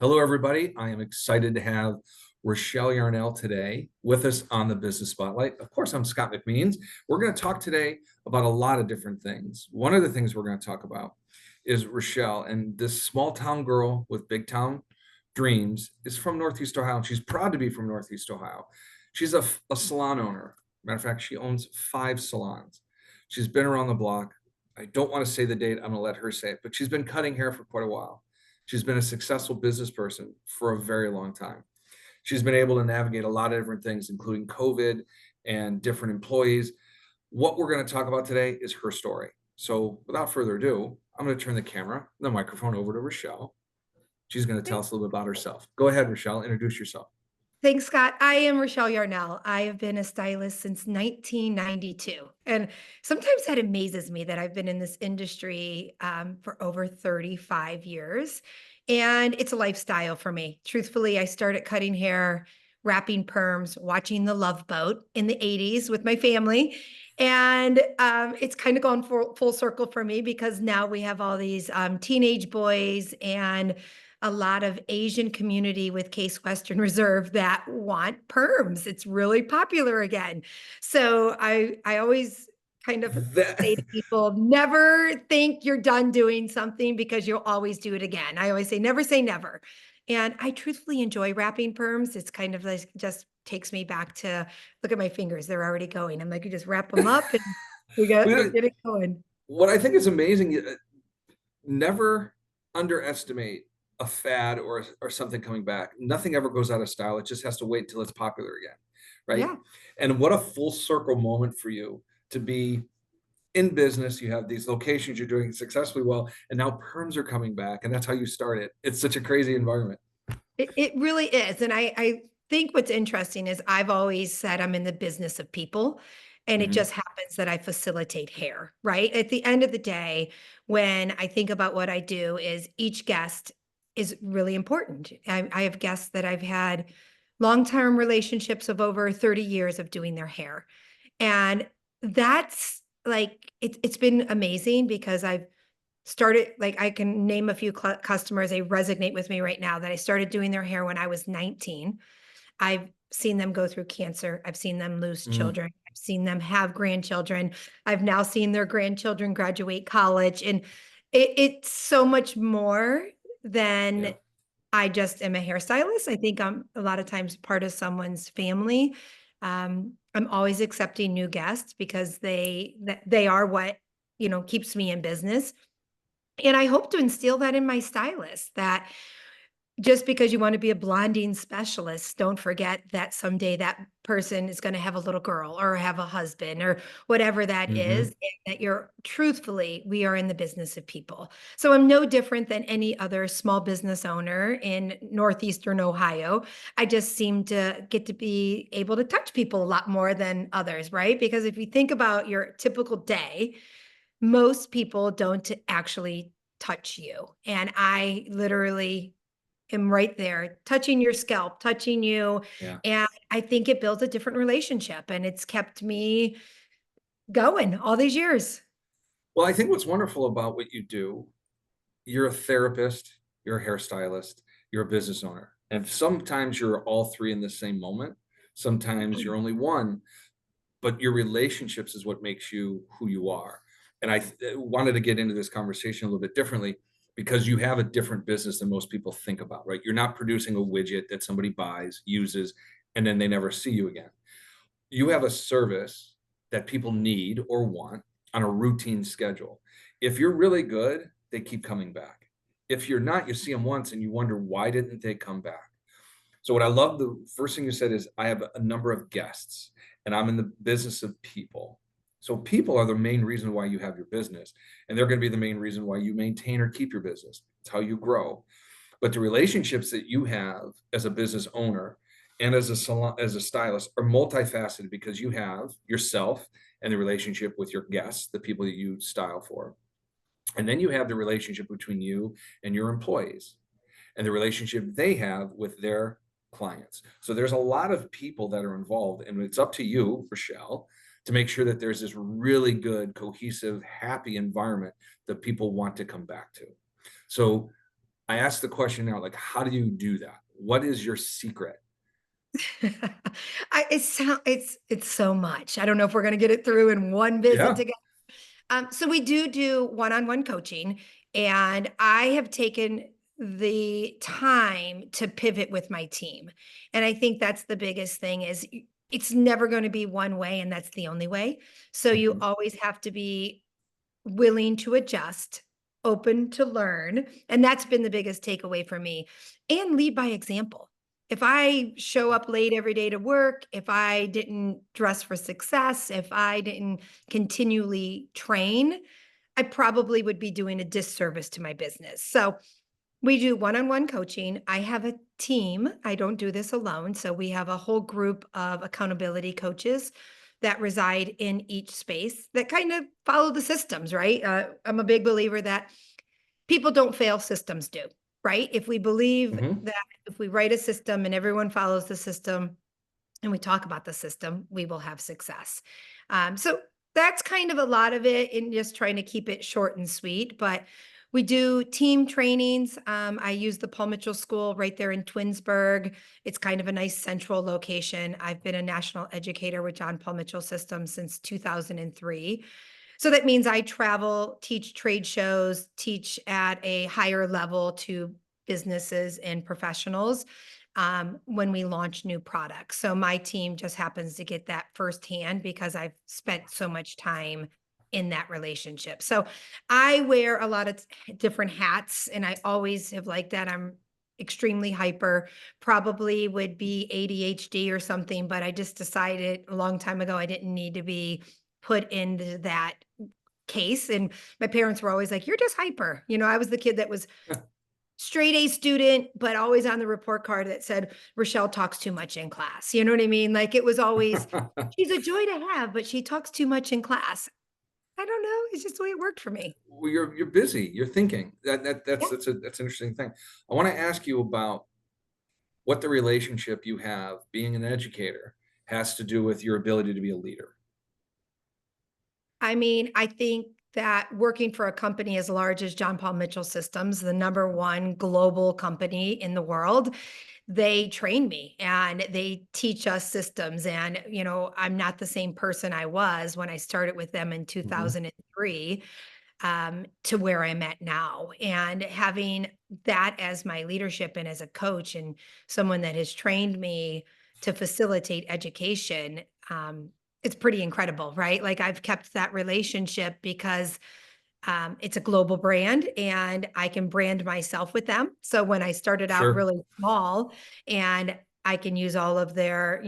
Hello, everybody. I am excited to have Rachelle Yarnell today with us on the Business Spotlight. Of course, I'm Scott McMeans. We're going to talk today about a lot of different things. One of the things we're going to talk about is Rochelle, and this small town girl with big town dreams is from Northeast Ohio, and she's proud to be from Northeast Ohio. She's a salon owner. Matter of fact, she owns 5 salons. She's been around the block. I don't want to say the date. I'm going to let her say it, but she's been cutting hair for quite a while. She's been a successful business person for a very long time. She's been able to navigate a lot of different things, including COVID and different employees. What we're going to talk about today is her story. So without further ado, I'm going to turn the microphone over to Rochelle. She's going to tell us a little bit about herself. Go ahead, Rochelle, introduce yourself. Thanks, Scott. I am Rachelle Yarnell. I have been a stylist since 1992. And sometimes that amazes me that I've been in this industry for over 35 years. And it's a lifestyle for me. Truthfully, I started cutting hair, wrapping perms, watching The Love Boat in the 80s with my family. And it's kind of gone full circle for me because now we have all these teenage boys and a lot of Asian community with Case Western Reserve that want perms. It's really popular again. So I always kind of say to That, people, never think you're done doing something because you'll always do it again. I always say never. And I truthfully enjoy wrapping perms. It's kind of like just takes me back to look at my fingers. They're already going. I'm like, you just wrap them up and we're getting going. what I think is amazing, never underestimate a fad or something coming back. Nothing ever goes out of style. It just has to wait until it's popular again, right? Yeah. And what a full circle moment for you to be in business. You have these locations, you're doing successfully well, and now perms are coming back, and that's how you started. It's such a crazy environment. It really is. And I think what's interesting is I've always said I'm in the business of people. And it Mhm. just happens that I facilitate hair, right? At the end of the day, when I think about what I do, is each guest is really important. I have guests that I've had long-term relationships of over 30 years of doing their hair. And that's like, it's been amazing because I've started like I can name a few customers they resonate with me right now that I started doing their hair when I was 19. I've seen them go through cancer. I've seen them lose Mm, children. I've seen them have grandchildren. I've now seen their grandchildren graduate college. And it's so much more yeah. than I just am a hairstylist. I think I'm a lot of times part of someone's family. I'm always accepting new guests because they are what keeps me in business. And I hope to instill that in my stylists that just because you want to be a blonding specialist, don't forget that someday that person is going to have a little girl or have a husband or whatever that is, Hmm. and that you're truthfully, we are in the business of people. So I'm no different than any other small business owner in Northeastern Ohio. I just seem to get to be able to touch people a lot more than others, right? Because if you think about your typical day, most people don't actually touch you. And I literally am right there touching your scalp, touching you. Yeah. And I think it builds a different relationship and it's kept me going all these years. Well, I think what's wonderful about what you do, you're a therapist, you're a hairstylist, you're a business owner. And sometimes you're all three in the same moment. Sometimes you're only one, but your relationships is what makes you who you are. And wanted to get into this conversation a little bit differently because you have a different business than most people think about, right? You're not producing a widget that somebody buys, uses, and then they never see you again. You have a service that people need or want on a routine schedule. If you're really good, they keep coming back. If you're not, you see them once and you wonder why didn't they come back? So what I love, the first thing you said is I have a number of guests and I'm in the business of people. So people are the main reason why you have your business, and they're going to be the main reason why you maintain or keep your business. It's how you grow. But the relationships that you have as a business owner and as a salon, as a stylist are multifaceted because you have yourself and the relationship with your guests, the people that you style for. And then you have the relationship between you and your employees and the relationship they have with their clients. So there's a lot of people that are involved, and it's up to you, Rochelle, to make sure that there's this really good, cohesive, happy environment that people want to come back to. So I asked the question now, like, how do you do that? What is your secret? It's so much. I don't know if we're gonna get it through in one visit Yeah. together. So we do one-on-one coaching, and I have taken the time to pivot with my team. And I think that's the biggest thing is it's never going to be one way and that's the only way. So you Mhm. always have to be willing to adjust, open to learn. And that's been the biggest takeaway for me. And lead by example. If I show up late every day to work, if I didn't dress for success, if I didn't continually train, I probably would be doing a disservice to my business. So we do one-on-one coaching. I have a team. I don't do this alone. So we have a whole group of accountability coaches that reside in each space that kind of follow the systems, right? I'm a big believer that people don't fail, systems do, right? If we believe Mhm. that if we write a system and everyone follows the system, and we talk about the system, we will have success. So that's kind of a lot of it in just trying to keep it short and sweet. But we do team trainings. I use the Paul Mitchell School right there in Twinsburg. It's kind of a nice central location. I've been a national educator with John Paul Mitchell System since 2003. So that means I travel, teach trade shows, teach at a higher level to businesses and professionals when we launch new products. So my team just happens to get that firsthand because I've spent so much time in that relationship. So I wear a lot of different hats and I always have liked that. I'm extremely hyper, probably would be ADHD or something, but I just decided a long time ago I didn't need to be put into that case. And my parents were always like, you're just hyper. I was the kid that was straight A student, but always on the report card that said, Rochelle talks too much in class. You know what I mean? Like it was always, she's a joy to have, but she talks too much in class. I don't know. It's just the way it worked for me. Well, you're busy. You're thinking. Yeah. That's an interesting thing. I want to ask you about what the relationship you have being an educator has to do with your ability to be a leader. I mean, I think that working for a company as large as John Paul Mitchell Systems, the number one global company in the world, they train me and they teach us systems. And, I'm not the same person I was when I started with them in Mhm. 2003 to where I'm at now. And having that as my leadership and as a coach and someone that has trained me to facilitate education, it's pretty incredible, right? Like I've kept that relationship because it's a global brand and I can brand myself with them. So when I started out Sure. really small and I can use all of their,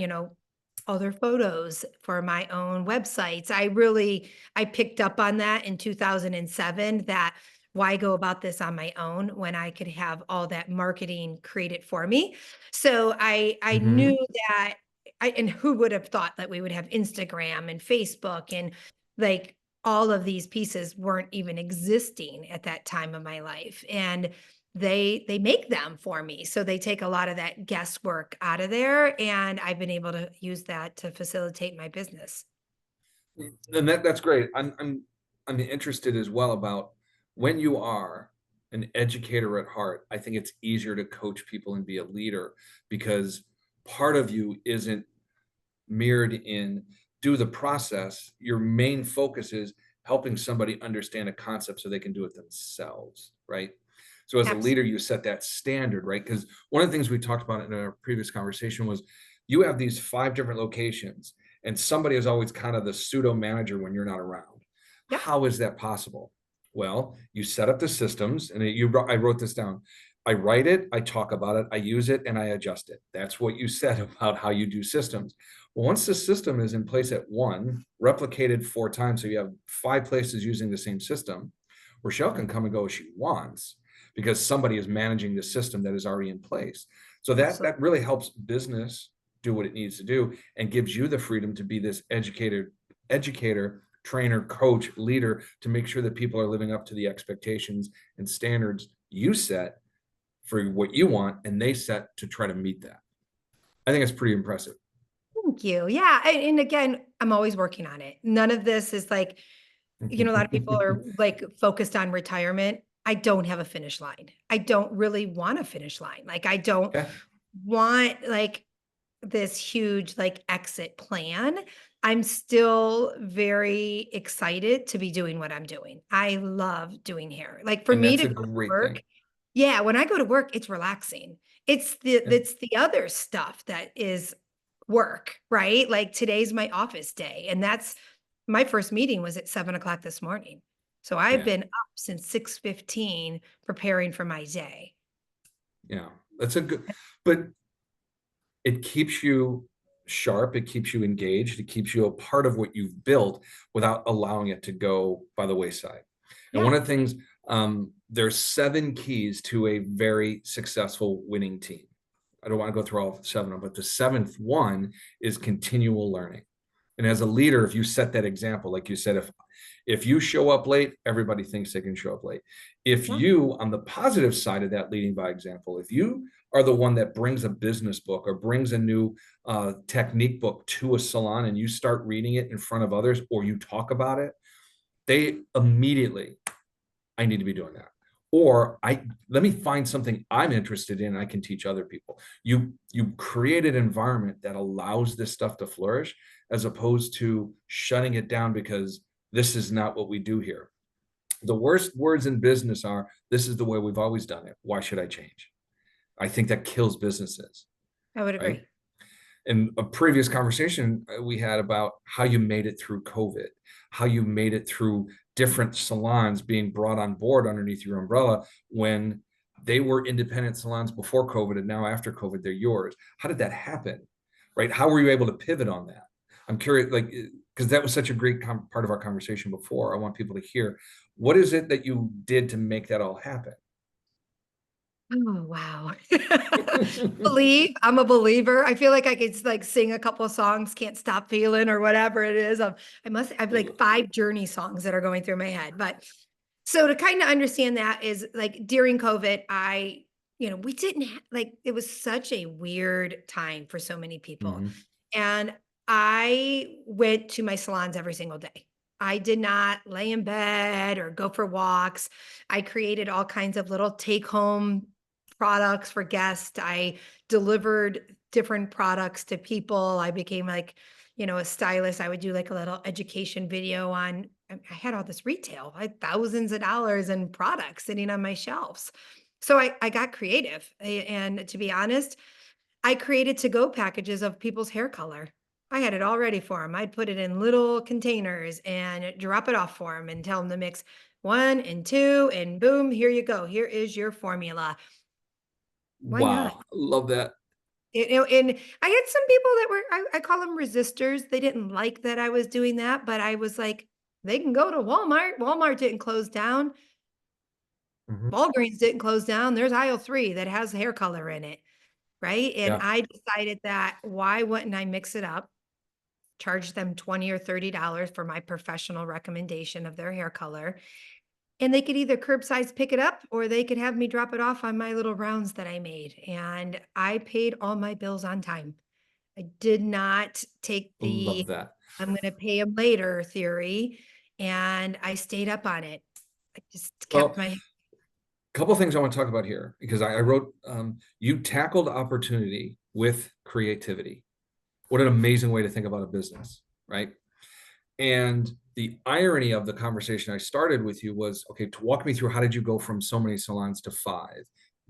all their photos for my own websites. I picked up on that in 2007 that why go about this on my own when I could have all that marketing created for me. So I knew Mhm. that and who would have thought that we would have Instagram and Facebook and like all of these pieces weren't even existing at that time of my life. And they make them for me. So they take a lot of that guesswork out of there. And I've been able to use that to facilitate my business. And that's great. I'm interested as well about when you are an educator at heart, I think it's easier to coach people and be a leader because part of you isn't mirrored in do the process. Your main focus is helping somebody understand a concept so they can do it themselves, right? So as a leader, Absolutely. you set that standard, right? Because one of the things we talked about in our previous conversation was you have these 5 different locations, and somebody is always kind of the pseudo manager when you're not around. Yep. How is that possible? Well, you set up the systems, and I wrote this down. I write it, I talk about it, I use it, and I adjust it. That's what you said about how you do systems. Well, once the system is in place at one, replicated 4 times, so you have 5 places using the same system, Rochelle can come and go as she wants because somebody is managing the system that is already in place. So Absolutely. that really helps business do what it needs to do and gives you the freedom to be this educator, trainer, coach, leader to make sure that people are living up to the expectations and standards you set for what you want and they set to try to meet that. I think it's pretty impressive. Thank you. Yeah. And again, I'm always working on it. None of this is like, a lot of people are like focused on retirement. I don't have a finish line. I don't really want a finish line. Like, I don't Okay. want like this huge like exit plan. I'm still very excited to be doing what I'm doing. I love doing hair. Like for And me that's to a go to great work, thing. yeah, when I go to work, it's relaxing. Yeah. It's the other stuff that is work, right? Like today's my office day. And that's my first meeting was at 7 o'clock this morning. So I've Yeah. been up since 6:15 preparing for my day. Yeah. That's a good, but it keeps you sharp, it keeps you engaged, it keeps you a part of what you've built without allowing it to go by the wayside. And one Yeah, of the things, there's 7 keys to a very successful winning team. I don't want to go through all 7 of them, but the seventh one is continual learning. And as a leader, if you set that example, like you said, if you show up late, everybody thinks they can show up late. If yeah. you, on the positive side of that, leading by example, if you are the one that brings a business book or brings a new technique book to a salon and you start reading it in front of others or you talk about it, they immediately, I need to be doing that. Or I let me find something I'm interested in. I can teach other people. You create an environment that allows this stuff to flourish, as opposed to shutting it down because this is not what we do here. The worst words in business are, "This is the way we've always done it. Why should I change?" I think that kills businesses, I would right? agree. In a previous conversation we had about how you made it through COVID, how you made it through different salons being brought on board underneath your umbrella when they were independent salons before COVID and now after COVID, they're yours. How did that happen? Right? How were you able to pivot on that? I'm curious, like, because that was such a great part of our conversation before. I want people to hear what is it that you did to make that all happen? Oh, wow. I'm a believer. I feel like I could like sing a couple of songs, Can't Stop Feeling or whatever it is. I have like 5 Journey songs that are going through my head. But so to kind of understand that is like during COVID, we didn't like it was such a weird time for so many people. Mhm. And I went to my salons every single day. I did not lay in bed or go for walks. I created all kinds of little take home products for guests. I delivered different products to people. I became like, a stylist. I would do like a little education video on, I had all this retail, I had thousands of dollars in products sitting on my shelves. So I got creative. And to be honest, I created to go packages of people's hair color. I had it all ready for them. I'd put it in little containers and drop it off for them and tell them to mix 1 and 2 and boom, here you go. Here is your formula. Why not? Wow, love that. And I had some people that were I call them resistors. They didn't like that I was doing that, but I was like, they can go to Walmart. Walmart didn't close down. Mhm. Walgreens didn't close down. There's aisle 3 that has hair color in it, right? And Yeah, I decided that why wouldn't I mix it up? Charge them 20 or $30 for my professional recommendation of their hair color. And they could either curbside pick it up or they could have me drop it off on my little rounds that I made. And I paid all my bills on time. I did not take love the that. I'm going to pay them later theory. And I stayed up on it. I just kept Well, my, couple of things I want to talk about here because I wrote, you tackled opportunity with creativity. What an amazing way to think about a business, right? And the irony of the conversation I started with you was, okay, to walk me through how did you go from so many salons to 5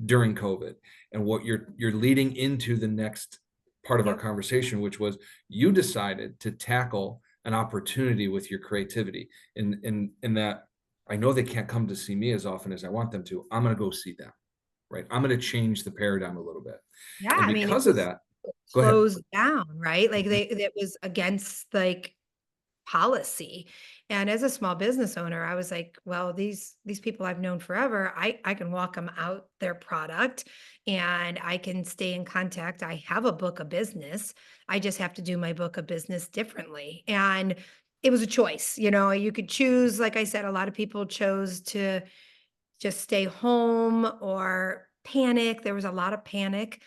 during COVID, and what you're leading into the next part of our yep. conversation, which was you decided to tackle an opportunity with your creativity, in that I know they can't come to see me as often as I want them to. I'm going to go see them, right? I'm going to change the paradigm a little bit, Yeah. and I mean, it because of was that, go ahead. closed down, right? Like Mhm. it was against like policy. And as a small business owner, I was like, well, these people I've known forever, I can walk them out their product and I can stay in contact. I have a book of business. I just have to do my book of business differently. And it was a choice. You could choose, like I said, a lot of people chose to just stay home or panic. There was a lot of panic.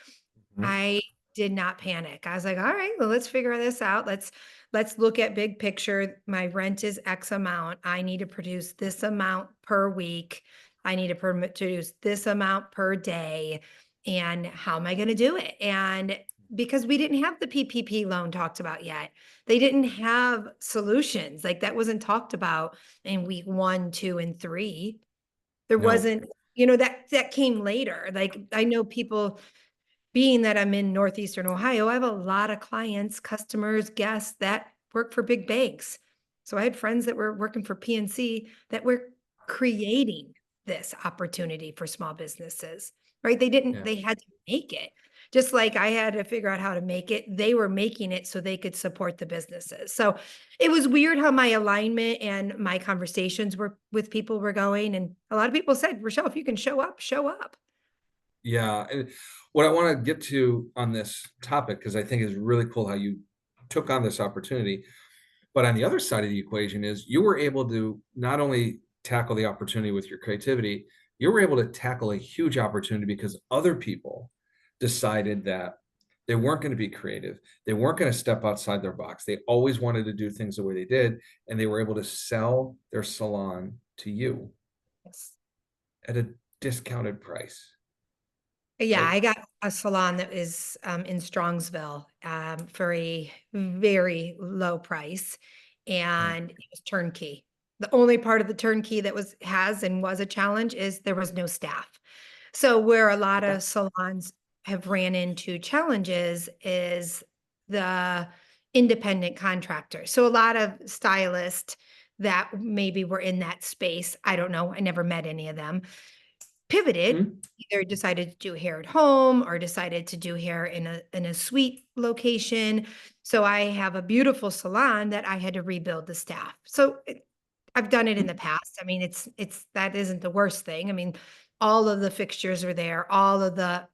Mhm. I did not panic. I was like, "All right, well, let's figure this out. Let's look at big picture. My rent is X amount. I need to produce this amount per week. I need to produce this amount per day. And how am I going to do it? And because we didn't have the PPP loan talked about yet, they didn't have solutions. Like that wasn't talked about in week 1, 2, and 3. There No. wasn't, that came later. Like I know people, being that I'm in Northeastern Ohio, I have a lot of clients, customers, guests that work for big banks. So I had friends that were working for PNC that were creating this opportunity for small businesses, right? Yeah. They had to make it. Just like I had to figure out how to make it, they were making it so they could support the businesses. So it was weird how my alignment and my conversations were with people were going. And a lot of people said, Rochelle, if you can show up, show up. Yeah. And what I want to get to on this topic, because I think is really cool how you took on this opportunity. But on the other side of the equation is you were able to not only tackle the opportunity with your creativity, you were able to tackle a huge opportunity because other people decided that they weren't going to be creative. They weren't going to step outside their box. They always wanted to do things the way they did. And they were able to sell their salon to you Yes. at a discounted price, Yeah, right? I got a salon that is in Strongsville for a very low price, Yeah. and it was turnkey. The only part of the turnkey that has and was a challenge is there was no staff. So where a lot Okay. of salons have ran into challenges is the independent contractor. So a lot of stylists that maybe were in that space, I don't know, I never met any of them, pivoted, Mhm. either decided to do hair at home or decided to do hair in a suite location. So I have a beautiful salon that I had to rebuild the staff. So I've done it in the Mhm. past. I mean, it's that isn't the worst thing. I mean, all of the fixtures are there, all of the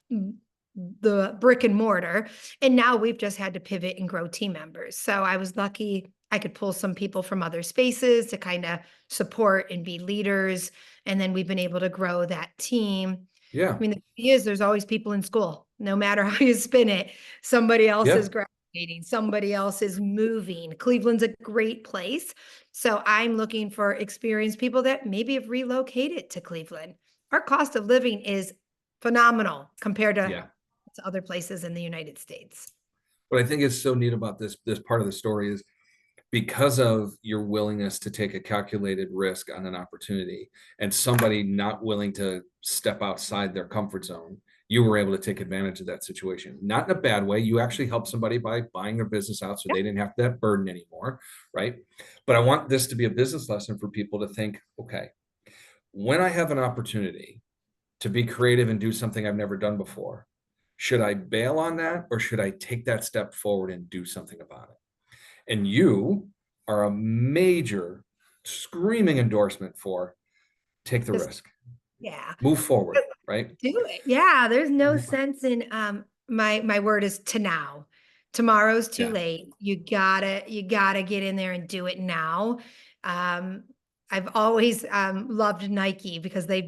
brick and mortar, and now we've just had to pivot and grow team members. So I was lucky I could pull some people from other spaces to kind of support and be leaders, and then we've been able to grow that team. I Yeah. mean, the key is there's always people in school, no matter how you spin it. Somebody else Yeah. is graduating, somebody else is moving. Cleveland's a great place. So I'm looking for experienced people that maybe have relocated to Cleveland. Our cost of living is phenomenal compared Yeah. to other places in the United States. What I think is so neat about this part of the story is because of your willingness to take a calculated risk on an opportunity and somebody not willing to step outside their comfort zone, you were able to take advantage of that situation. Not in a bad way. You actually helped somebody by buying their business out so Yeah. they didn't have that burden anymore, right? But I want this to be a business lesson for people to think, okay, when I have an opportunity to be creative and do something I've never done before, should I bail on that or should I take that step forward and do something about it? And you are a major screaming endorsement for take the Just, risk, yeah. move forward, right? Do it. Yeah, there's no Yeah. sense in my word is to now. Tomorrow's too Yeah. late. You gotta get in there and do it now. Um I've always loved Nike because they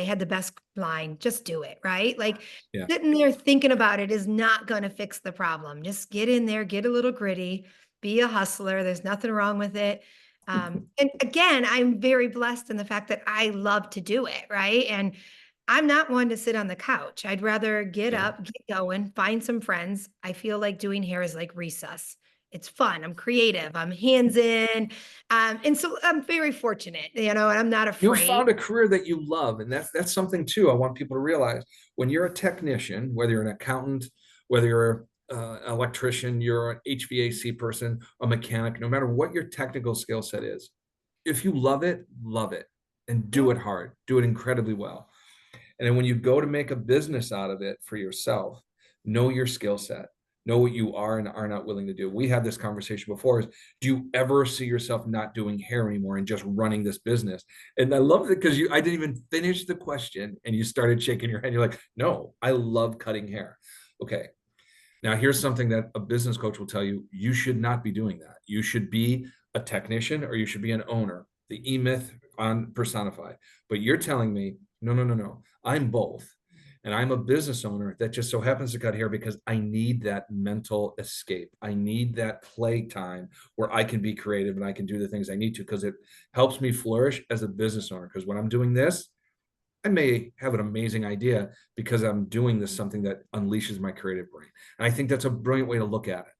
had the best line. Just do it, right? Like Yeah. sitting there thinking about it is not going to fix the problem. Just get in there, get a little gritty, be a hustler. There's nothing wrong with it. And again, I'm very blessed in the fact that I love to do it, right? And I'm not one to sit on the couch. I'd rather get Yeah. up, get going, find some friends. I feel like doing hair is like recess. It's fun. I'm creative. I'm hands in. And so I'm very fortunate, and I'm not You afraid. found a career that you love, and that's something too. I want people to realize when you're a technician, whether you're an accountant, whether you're an electrician, you're an HVAC person, a mechanic, no matter what your technical skill set is, if you love it, and do Yeah. it hard, do it incredibly well. And then when you go to make a business out of it for yourself, know your skill set, know what you are and are not willing to do. We had this conversation before is do you ever see yourself not doing hair anymore and just running this business? And I love it because I didn't even finish the question and you started shaking your head. You're like, no, I love cutting hair. Okay. Now, here's something that a business coach will tell you you should not be doing that. You should be a technician or you should be an owner, the E myth on personified. But you're telling me, no, no, no, no. I'm both. And I'm a business owner that just so happens to cut hair because I need that mental escape. I need that play time where I can be creative and I can do the things I need to because it helps me flourish as a business owner. Because when I'm doing this, I may have an amazing idea because I'm doing this something that unleashes my creative brain. And I think that's a brilliant way to look at it.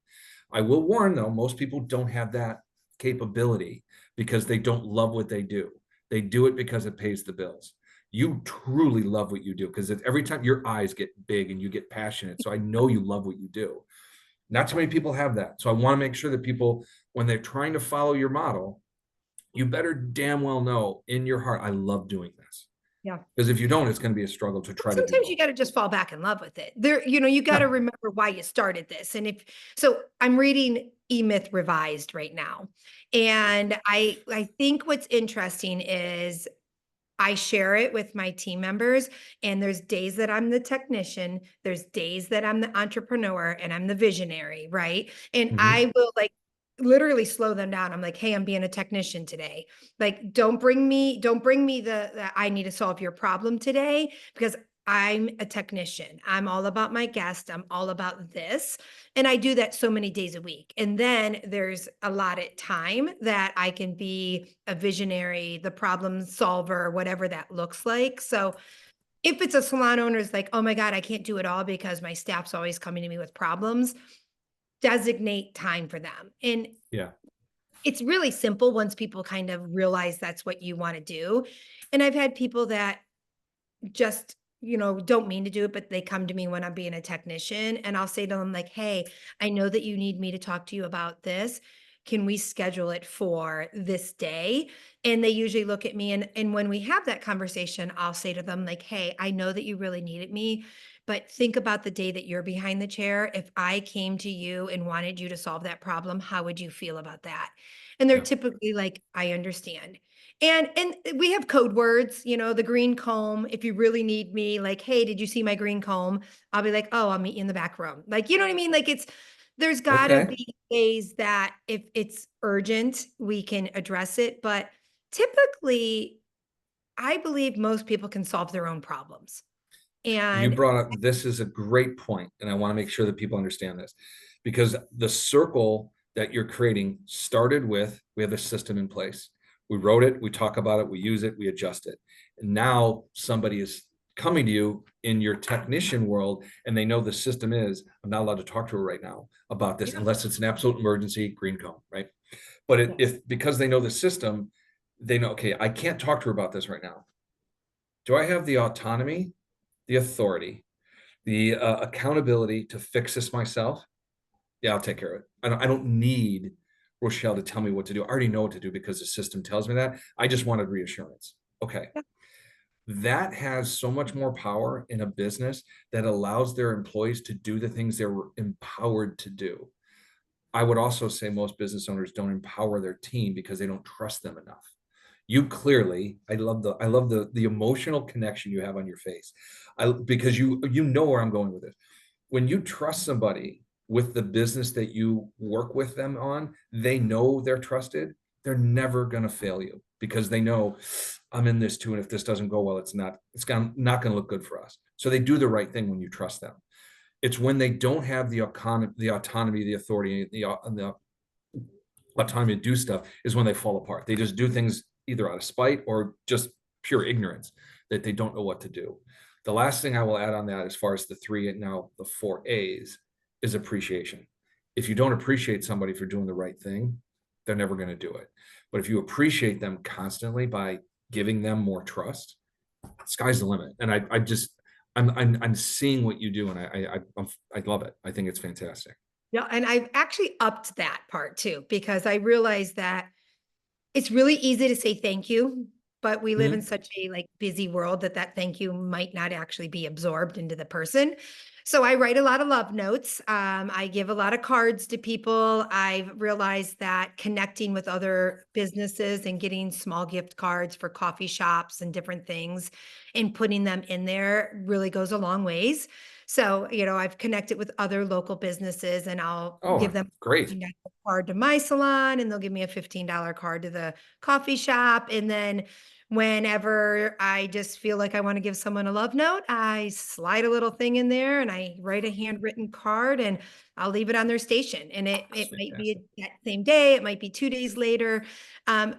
I will warn though, most people don't have that capability because they don't love what they do. They do it because it pays the bills. You truly love what you do because every time your eyes get big and you get passionate. So I know you love what you do. Not too many people have that. So I want to make sure that people, when they're trying to follow your model, you better damn well know in your heart, I love doing this. Yeah. Because if you don't, it's going to be a struggle to try to do Sometimes you both. got to just fall back in love with it. You got to Yeah. remember why you started this. And if so, I'm reading E-Myth Revised right now. And I think what's interesting is I share it with my team members, and there's days that I'm the technician, there's days that I'm the entrepreneur and I'm the visionary, right? And Mm-hmm. I will like literally slow them down. I'm like, "Hey, I'm being a technician today. Like don't bring me the I need to solve your problem today because I'm a technician. I'm all about my guest. I'm all about this." And I do that so many days a week. And then there's allotted time that I can be a visionary, the problem solver, whatever that looks like. So if it's a salon owner is like, oh my God, I can't do it all because my staff's always coming to me with problems, designate time for them. And Yeah. it's really simple once people kind of realize that's what you want to do. And I've had people that just, don't mean to do it, but they come to me when I'm being a technician and I'll say to them like, "Hey, I know that you need me to talk to you about this. Can we schedule it for this day?" And they usually look at me and when we have that conversation, I'll say to them like, "Hey, I know that you really needed me, but think about the day that you're behind the chair. If I came to you and wanted you to solve that problem, how would you feel about that?" And they're Yeah. typically like, "I understand." And we have code words, the green comb. If you really need me, like, "Hey, did you see my green comb?" I'll be like, "Oh, I'll meet you in the back room." Like, you know what I mean? Like there's gotta Okay. be ways that if it's urgent, we can address it. But typically, I believe most people can solve their own problems. You And brought up this is a great point, and I want to make sure that people understand this because the circle that you're creating started with we have a system in place. We wrote it, we talk about it, we use it, we adjust it. And now somebody is coming to you in your technician world and they know the system is I'm not allowed to talk to her right now about this yeah, unless it's an absolute emergency, green cone, right? But yes. if because they know the system, they know, okay, I can't talk to her about this right now. Do I have the autonomy, the authority, the accountability to fix this myself? Yeah, I'll take care of it. I don't need Rochelle to tell me what to do. I already know what to do because the system tells me that. I just wanted reassurance. Okay. Yeah, That has so much more power in a business that allows their employees to do the things they're empowered to do. I would also say most business owners don't empower their team because they don't trust them enough. You clearly, I love the emotional connection you have on your face. Because you know where I'm going with this. When you trust somebody with the business that you work with them on, they know they're trusted. They're never going to fail you because they know I'm in this too. And if this doesn't go well, not going to look good for us. So they do the right thing when you trust them. It's when they don't have the autonomy, the authority, the autonomy to do stuff is when they fall apart. They just do things either out of spite or just pure ignorance that they don't know what to do. The last thing I will add on that, as far as the three and now the four A's, is appreciation. If you don't appreciate somebody for doing the right thing, they're never going to do it. But if you appreciate them constantly by giving them more trust, sky's the limit. And I just I'm seeing what you do, and I love it. I think it's fantastic. yeah. And I've actually upped that part too, because I realized that it's really easy to say thank you, but we live in Mhm. such a like busy world that thank you might not actually be absorbed into the person. So I write a lot of love notes. I give a lot of cards to people. I've realized that connecting with other businesses and getting small gift cards for coffee shops and different things and putting them in there really goes a long ways. So, I've connected with other local businesses and I'll give Oh, them great. $15 card to my salon and they'll give me a $15 card to the coffee shop. And then whenever I just feel like I want to give someone a love note, I slide a little thing in there and I write a handwritten card and I'll leave it on their station. And it, That's it might fantastic. be that same day, it might be 2 days later. Um,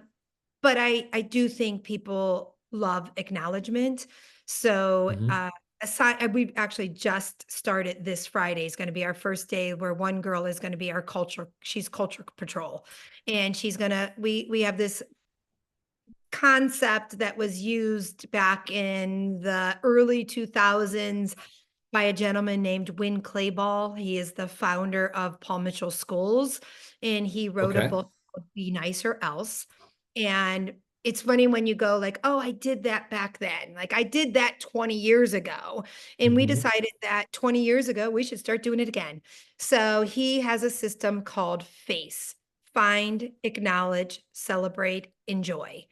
but I do think people love acknowledgement. So, Mhm. we actually just started this Friday is going to be our first day where one girl is going to be our she's culture patrol. And we have this concept that was used back in the early 2000s by a gentleman named Win Clayball. He is the founder of Paul Mitchell Schools, and he wrote a Okay. book called Be Nice or Else. And it's funny when you go like, oh, I did that back then. Like I did that 20 years ago. And we Mhm. decided that 20 years ago, we should start doing it again. So he has a system called FACE: find, acknowledge, celebrate, enjoy.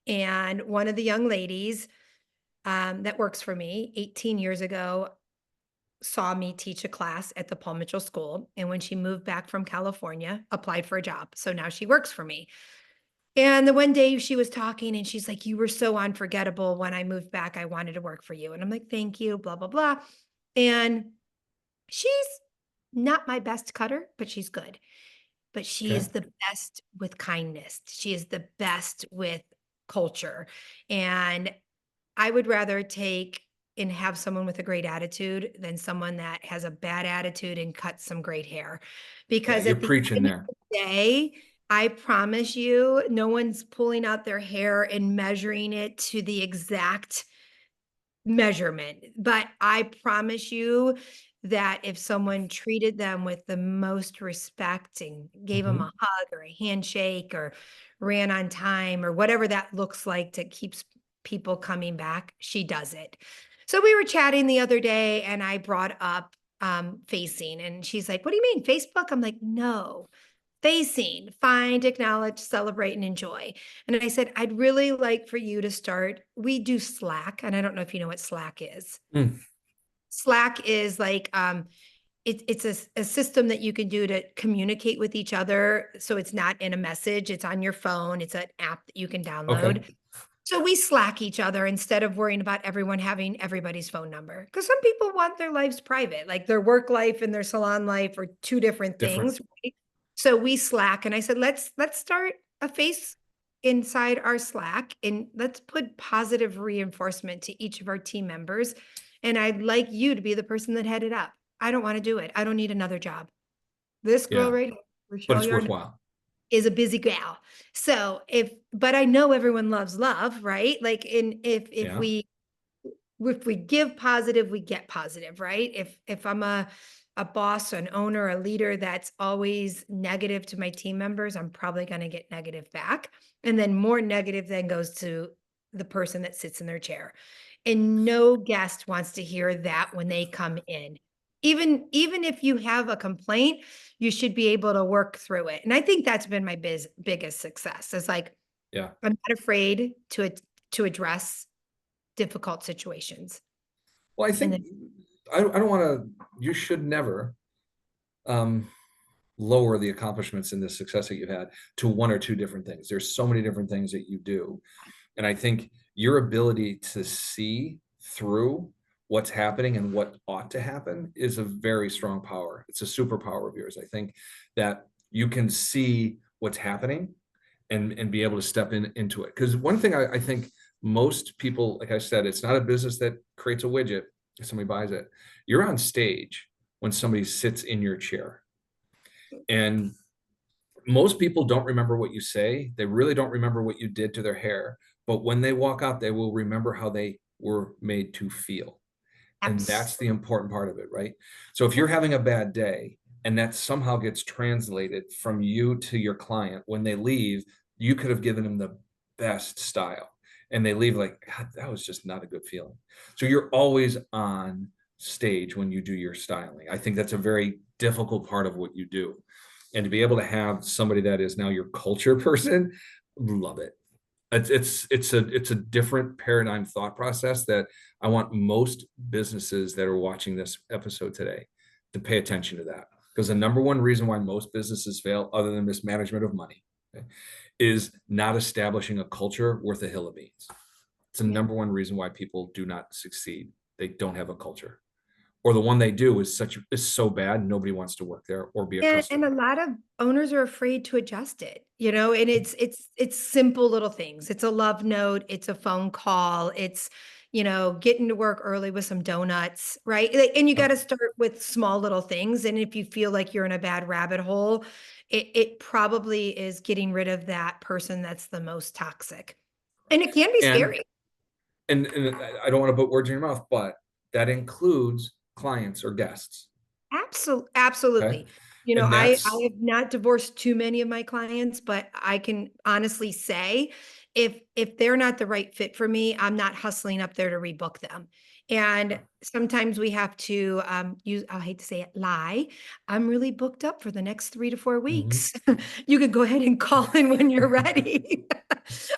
And one of the young ladies that works for me 18 years ago saw me teach a class at the Paul Mitchell School. And when she moved back from California, applied for a job. So now she works for me. And the one day she was talking and she's like, "You were so unforgettable. When I moved back, I wanted to work for you." And I'm like, "Thank you, blah, blah, blah." And she's not my best cutter, but she's good. But she Okay. is the best with kindness. She is the best with culture. And I would rather take and have someone with a great attitude than someone that has a bad attitude and cuts some great hair. Yeah, Because you're at the preaching end of there. the day, I promise you, no one's pulling out their hair and measuring it to the exact measurement. But I promise you that if someone treated them with the most respect and gave them Mhm. a hug or a handshake or ran on time or whatever that looks like to keeps people coming back, she does it. So we were chatting the other day and I brought up facing and she's like, "What do you mean, Facebook?" I'm like, "No. Facing, find, acknowledge, celebrate, and enjoy." And I said, "I'd really like for you to start." We do Slack, and I don't know if you know what Slack is. Mm. Slack is like it's a system that you can do to communicate with each other. So it's not in a message, it's on your phone. It's an app that you can Okay. download. So we Slack each other instead of worrying about everyone having everybody's phone number. Because some people want their lives private, like their work life and their salon life are two different Different. things, right? So we Slack, and I said, let's start a face inside our Slack and let's put positive reinforcement to each of our team members. And I'd like you to be the person that headed up. I don't want to do it. I don't need another job. This girl Yeah, right here, but Rochelle it's Yarnell, worthwhile. is a busy gal. So but I know everyone loves love, right? Like Yeah. if we give positive, we get positive, right? If I'm a boss, an owner, a leader that's always negative to my team members, I'm probably going to get negative back. And then more negative then goes to the person that sits in their chair. And no guest wants to hear that when they come in. Even if you have a complaint, you should be able to work through it. And I think that's been my biggest success. It's like Yeah. I'm not afraid to address difficult situations. Well, I And think then I don't wanna you should never, um, lower the accomplishments and the success that you've had to one or two different things. There's so many different things that you do. And I think your ability to see through what's happening and what ought to happen is a very strong power. It's a superpower of yours. I think that you can see what's happening and be able to step into it. Because one thing I think most people, like I said, it's not a business that creates a widget if somebody buys it. You're on stage when somebody sits in your chair. And most people don't remember what you say. They really don't remember what you did to their hair. But when they walk out, they will remember how they were made to feel. And that's the absolutely. important part of it, right? So if you're having a bad day and that somehow gets translated from you to your client, when they leave, you could have given them the best style. And they leave like, God, that was just not a good feeling. So you're always on stage when you do your styling. I think that's a very difficult part of what you do. And to be able to have somebody that is now your culture person, love it. It's a different paradigm thought process that I want most businesses that are watching this episode today to pay attention to that. Because the number one reason why most businesses fail, other than mismanagement of money, okay, is not establishing a culture worth a hill of beans. It's the Yeah. number one reason why people do not succeed. They don't have a culture. Or the one they do is so bad, nobody wants to work there or be a And a customer. lot of owners are afraid to adjust it, and it's simple little things. It's a love note, it's a phone call, it's getting to work early with some donuts, right? And you got Yep. to start with small little things. And if you feel like you're in a bad rabbit hole, it probably is getting rid of that person that's the most toxic. And it can be And scary. I don't want to put words in your mouth, but that includes clients or guests. Absolutely. Okay. And I that's have not divorced too many of my clients, but I can honestly say if they're not the right fit for me, I'm not hustling up there to rebook them. And sometimes we have to use, I hate to say it, lie. I'm really booked up for the next 3 to 4 weeks. Mhm. You can go ahead and call in when you're ready.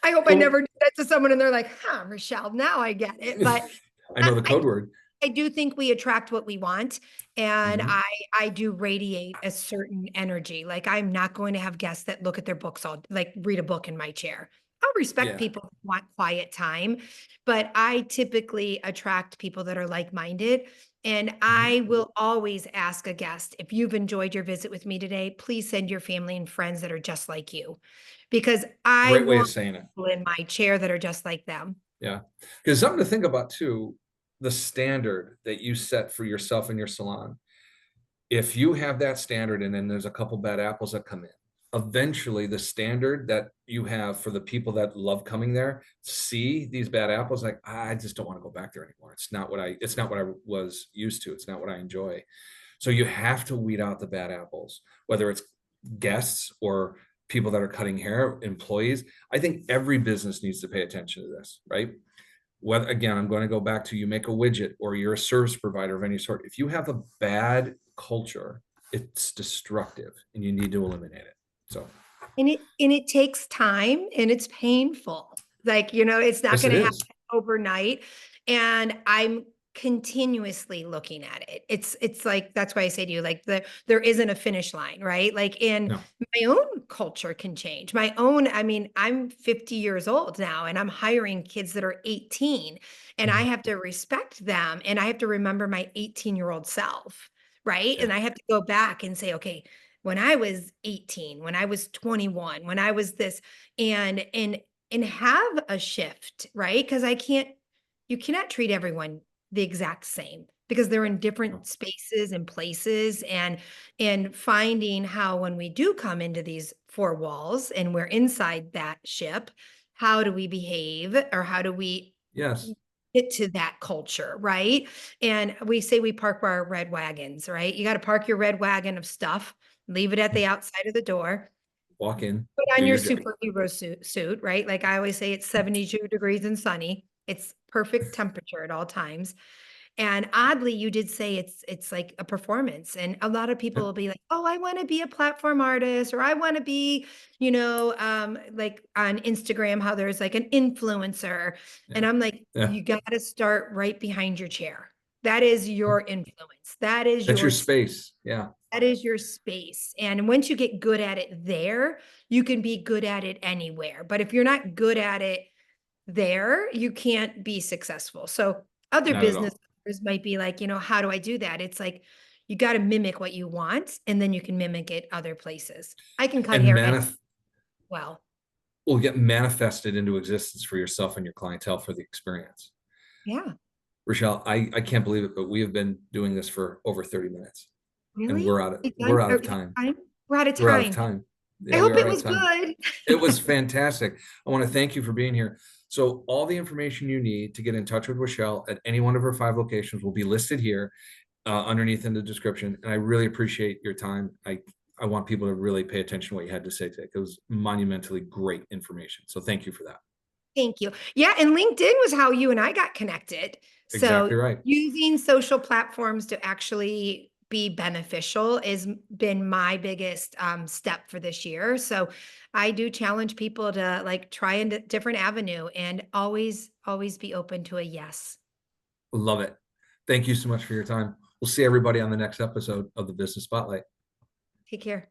I hope I Well, never do that to someone and they're like, huh, Rochelle, now I get it. But I I, know the I code word. I do think we attract what we want, and Mhm. I do radiate a certain energy. Like I'm not going to have guests that look at their books all like read a book in my chair. I'll respect Yeah. people who want quiet time, but I typically attract people that are like-minded. And Mhm. I will always ask a guest, if you've enjoyed your visit with me today, please send your family and friends that are just like you, because I Great way of want saying it. people in my chair that are just like them. Yeah. Because something to think about too, the standard that you set for yourself in your salon. If you have that standard and then there's a couple bad apples that come in, eventually the standard that you have for the people that love coming there see these bad apples like, I just don't want to go back there anymore. It's not what I was used to. It's not what I enjoy. So you have to weed out the bad apples, whether it's guests or people that are cutting hair, employees. I think every business needs to pay attention to this, right? Whether, again, I'm going to go back to, you make a widget or you're a service provider of any sort. If you have a bad culture, it's destructive and you need to eliminate it. So, And it takes time and it's painful. Like, it's not yes, it gonna happen is. overnight, and I'm continuously looking at it. It's like that's why I say to you, like, there isn't a finish line, right? Like, in No. my own culture can change. My own I mean, I'm 50 years old now, and I'm hiring kids that are 18, and I Mhm. have to respect them, and I have to remember my 18-year-old self, right? Yeah. And I have to go back and say, "Okay, when I was 18, when I was 21, when I was this," and have a shift, right? Because you cannot treat everyone the exact same because they're in No. different spaces and places, and finding how when we do come into these four walls and we're inside that ship, how do we behave, or how do we Yes. get to that culture, right? And we say we park our red wagons, right? You got to park your red wagon of stuff, leave it at the outside of the door, Walk in, put do on your your job. superhero suit, right? Like I always say, it's 72 degrees and sunny. It's perfect temperature at all times. And oddly, you did say it's like a performance. And a lot of people Yeah. will be like, "Oh, I want to be a platform artist," or "I want to be, like on Instagram, how there's like an influencer." Yeah. And I'm like, Yeah. you got to start right behind your chair. That is your influence. That is That's your your space. Yeah. that is your space. And once you get good at it there, you can be good at it anywhere. But if you're not good at it there, you can't be successful. So other Not at business all. owners might be like, how do I do that? It's like you got to mimic what you want and then you can mimic it other places. I can cut And hair as well. will get manifested into existence for yourself and your clientele for the experience. Yeah. Rochelle, I can't believe it, but we have been doing this for over 30 minutes and Really? we're out Are of you time. time? We're out of We're out of time. time. I Yeah, we hope are it out of was time. good. It was fantastic. I want to thank you for being here. So all the information you need to get in touch with Rochelle at any one of her 5 locations will be listed here underneath in the description. And I really appreciate your time. I want people to really pay attention to what you had to say today. It was monumentally great information. So thank you for that. Thank you. Yeah, and LinkedIn was how you and I got connected. So Exactly right. using social platforms to actually be beneficial has been my biggest step for this year. So I do challenge people to like try a different avenue and always be open to a yes. Love it. Thank you so much for your time. We'll see everybody on the next episode of the Business Spotlight. Take care.